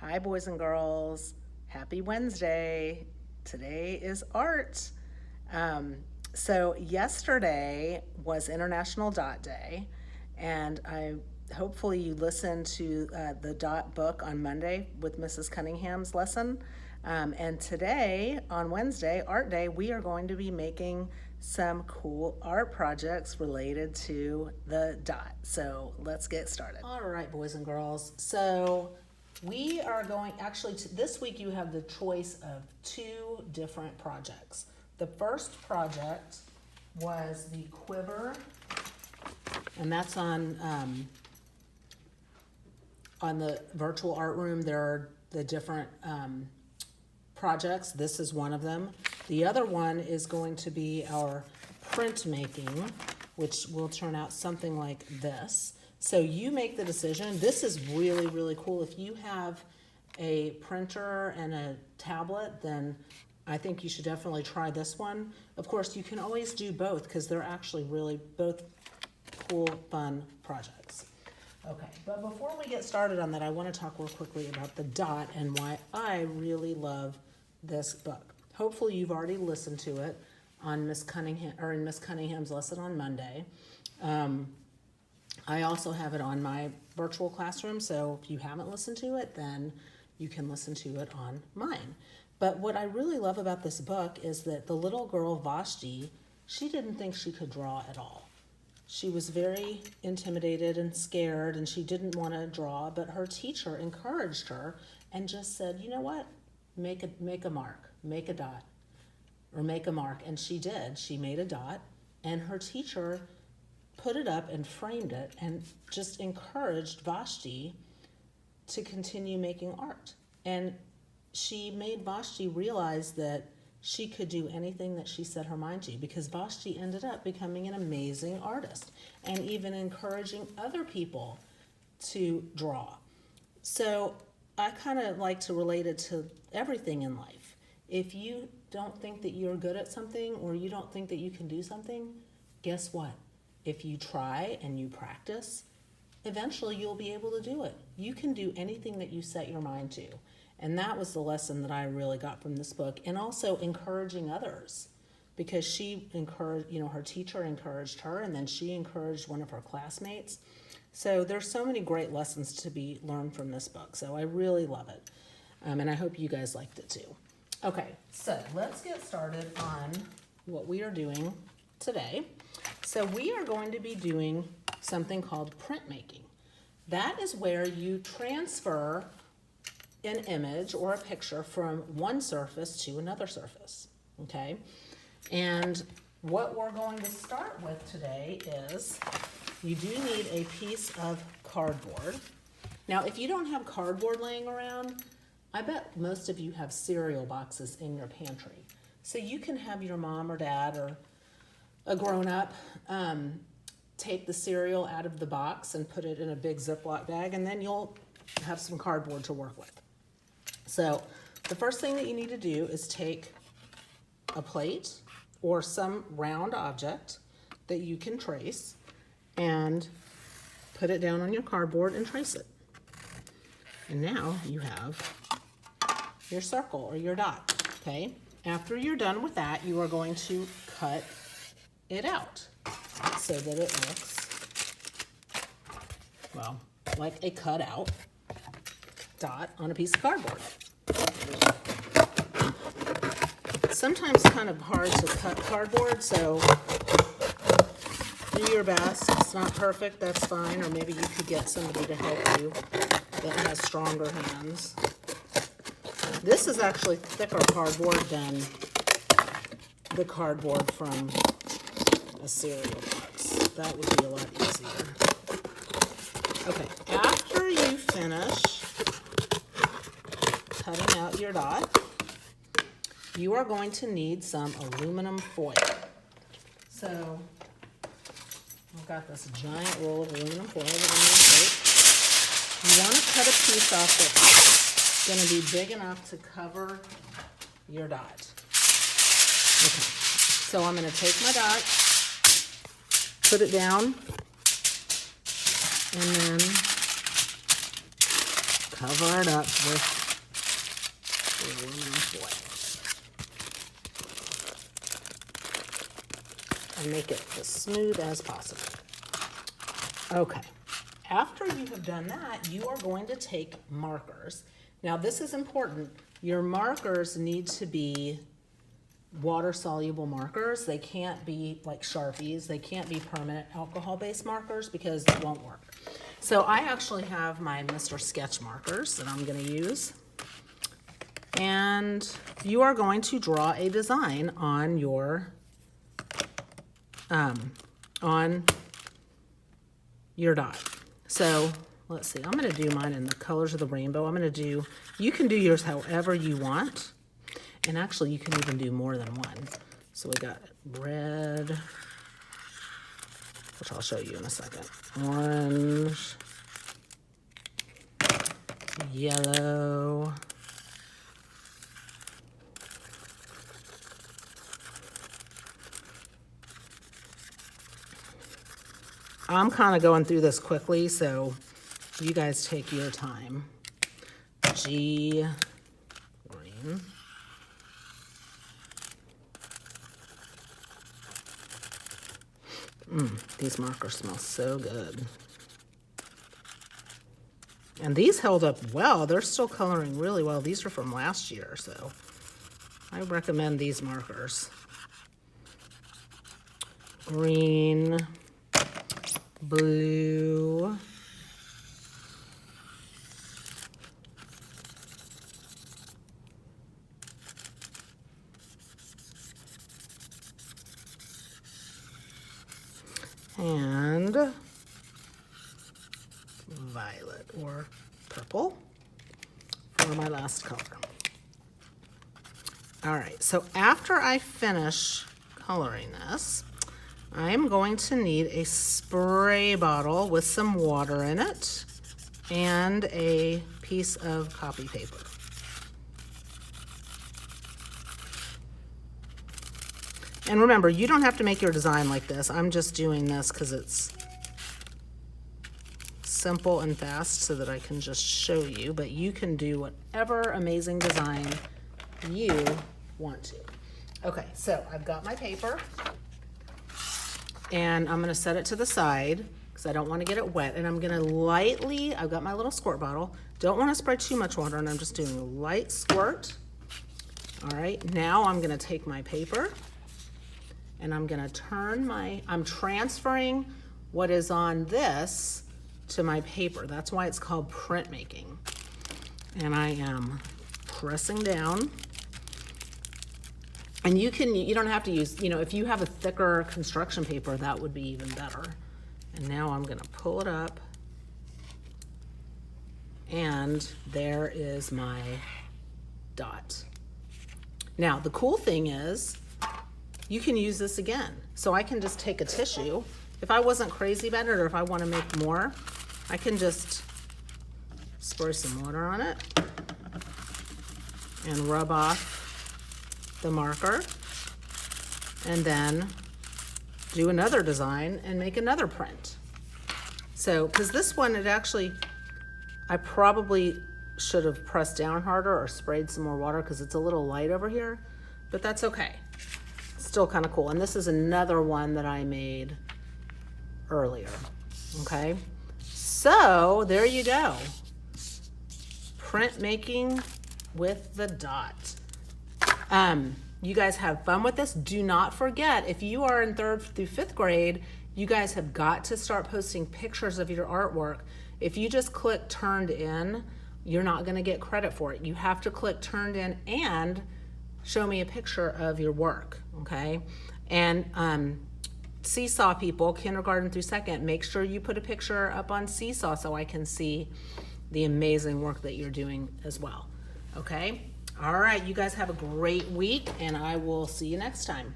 Hi, boys and girls. Happy Wednesday. Today is art. So, yesterday was International Dot Day, and hopefully you listened to the Dot book on Monday with Mrs. Cunningham's lesson. And today, on Wednesday, Art Day, we are going to be making some cool art projects related to the dot. So let's get started. All right, boys and girls. So we are going, actually, this week you have the choice of two different projects. The first project was the quiver, and that's on the virtual art room. There are the different projects. This is one of them. The other one is going to be our printmaking, which will turn out something like this. So you make the decision. This is really, really cool. If you have a printer and a tablet, then I think you should definitely try this one. Of course, you can always do both because they're actually really both cool, fun projects. Okay, but before we get started on that, I want to talk real quickly about the dot and why I really love this book. Hopefully you've already listened to it on Miss Cunningham or in Miss Cunningham's lesson on Monday. I also have it on my virtual classroom, so if you haven't listened to it, then you can listen to it on mine. But what I really love about this book is that the little girl Vashti, she didn't think she could draw at all. She was very intimidated and scared, and she didn't want to draw, but her teacher encouraged her and just said, you know what, make a mark, make a dot, or make a mark. And she did. She made a dot, and her teacher put it up and framed it and just encouraged Vashti to continue making art. And she made Vashti realize that she could do anything that she set her mind to, because Vashti ended up becoming an amazing artist and even encouraging other people to draw. So I kind of like to relate it to everything in life. If you don't think that you're good at something, or you don't think that you can do something, guess what? If you try and you practice, eventually you'll be able to do it. You can do anything that you set your mind to. And that was the lesson that I really got from this book. And also encouraging others, because she encouraged, her teacher encouraged her, and then she encouraged one of her classmates. So there's so many great lessons to be learned from this book. So I really love it. And I hope you guys liked it too. Okay, so let's get started on what we are doing today. So we are going to be doing something called printmaking. That is where you transfer an image or a picture from one surface to another surface, okay? And what we're going to start with today is you do need a piece of cardboard. Now, if you don't have cardboard laying around, I bet most of you have cereal boxes in your pantry. So you can have your mom or dad or a grown-up take the cereal out of the box and put it in a big Ziploc bag, and then you'll have some cardboard to work with. So the first thing that you need to do is take a plate or some round object that you can trace and put it down on your cardboard and trace it. And now you have your circle or your dot, okay? After you're done with that, you are going to cut it out so that it looks, well, like a cut out dot on a piece of cardboard. Sometimes it's kind of hard to cut cardboard, so do your best. If it's not perfect, that's fine, or maybe you could get somebody to help you that has stronger hands. This is actually thicker cardboard than the cardboard from a cereal box. That would be a lot easier. Okay, after you finish cutting out your dot, you are going to need some aluminum foil. So I've got this giant roll of aluminum foil that I'm going to take. You want to cut a piece off that's going to be big enough to cover your dot. Okay, so I'm going to take my dot, put it down, and then cover it up with aluminum foil. And make it as smooth as possible. Okay, after you have done that, you are going to take markers. Now this is important. Your markers need to be water-soluble markers. They can't be like Sharpies. They can't be permanent alcohol-based markers because it won't work. So I actually have my Mr. Sketch markers that I'm going to use. And you are going to draw a design on your dot. So let's see, I'm going to do mine in the colors of the rainbow. You can do yours however you want. And actually you can even do more than one. So we got red, which I'll show you in a second. Orange, yellow, I'm kind of going through this quickly, so you guys take your time. G, green. These markers smell so good. And these held up well. They're still coloring really well. These are from last year, so I recommend these markers. Green, blue, and violet or purple for my last color. All right, so after I finish coloring this, I'm going to need a spray bottle with some water in it and a piece of copy paper. And remember, you don't have to make your design like this. I'm just doing this because it's simple and fast so that I can just show you, but you can do whatever amazing design you want to. Okay, so I've got my paper and I'm gonna set it to the side because I don't want to get it wet, and I'm gonna lightly, I've got my little squirt bottle, don't want to spray too much water, and I'm just doing a light squirt. All right, now I'm gonna take my paper and I'm gonna I'm transferring what is on this to my paper. That's why it's called printmaking. And I am pressing down. And you don't have to use, if you have a thicker construction paper, that would be even better. And now I'm gonna pull it up. And there is my dot. Now, the cool thing is, you can use this again. So I can just take a tissue. If I wasn't crazy about it, or if I want to make more, I can just spray some water on it and rub off the marker, and then do another design and make another print. So, because this one, I probably should have pressed down harder or sprayed some more water because it's a little light over here, but that's okay. Still kind of cool. And this is another one that I made earlier. Okay, so there you go. Printmaking with the dot. You guys have fun with this. Do not forget, if you are in 3rd through 5th grade, you guys have got to start posting pictures of your artwork. If you just click turned in, you're not going to get credit for it. You have to click turned in and show me a picture of your work, okay? And Seesaw people, kindergarten through 2nd, make sure you put a picture up on Seesaw so I can see the amazing work that you're doing as well, okay? All right, you guys have a great week, and I will see you next time.